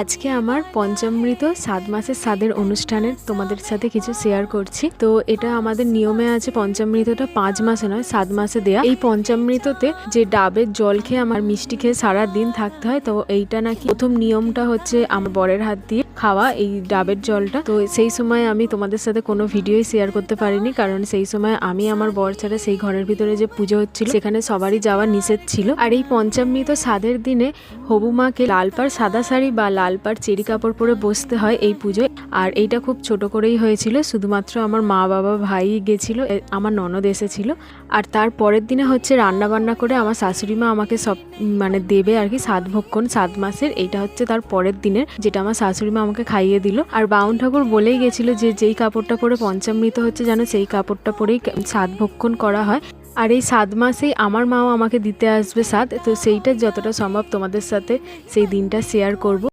আজকে আমার পঞ্চামৃত 7 মাসের স্বাদের অনুষ্ঠানের তোমাদের সাথে কিছু শেয়ার করছি। তো এটা আমাদের নিয়মে আছে, পঞ্চামৃতটা 5 মাসে নয় 7 মাসে দেয়া। এই পঞ্চামৃততে যে ডাবের জল খেয়ে আমার মিষ্টি খেয়ে সারা দিন থাকতে হয়, তো এইটা নাকি প্রথম নিয়মটা হচ্ছে আমার বরের হাত দিয়ে খাওয়া এই ডাবের জলটা। তো সেই সময় আমি তোমাদের সাথে কোনো ভিডিওই শেয়ার করতে পারিনি, কারণ সেই সময় আমি আমার বর ছাড়া সেই ঘরের ভিতরে যে পুজো হচ্ছিল সেখানে সবারই যাওয়া নিষেধ ছিল। আর এই পঞ্চামৃত স্বাদের দিনে হবু মাকে লাল পাড় সাদা শাড়ি বা লাল পাড় চেরি কাপড় পরে বসতে হয় এই পুজোয়। আর এইটা খুব ছোট করেই হয়েছিল, শুধুমাত্র আমার মা বাবা ভাই গেছিল, আমার ননদ এসেছিল। আর তার পরের দিনে হচ্ছে রান্না বান্না করে আমার শাশুড়ি মা আমাকে সব দেবে আর কি, 7 ভক্ষণ 7 মাসের। এইটা হচ্ছে তার পরের দিনের, যেটা আমার শাশুড়ি মা আমাকে খাইয়ে দিল। আর বাউন ঠাকুর বলেই গেছিল যে যেই কাপড়টা পরে পঞ্চামৃত হচ্ছে যেন সেই কাপড়টা পরেই 7 ভক্ষণ করা হয়। আর এই 7 মাসেই আমার মাও আমাকে দিতে আসবে 7, তো সেইটা যতটা সম্ভব তোমাদের সাথে সেই দিনটা শেয়ার করব।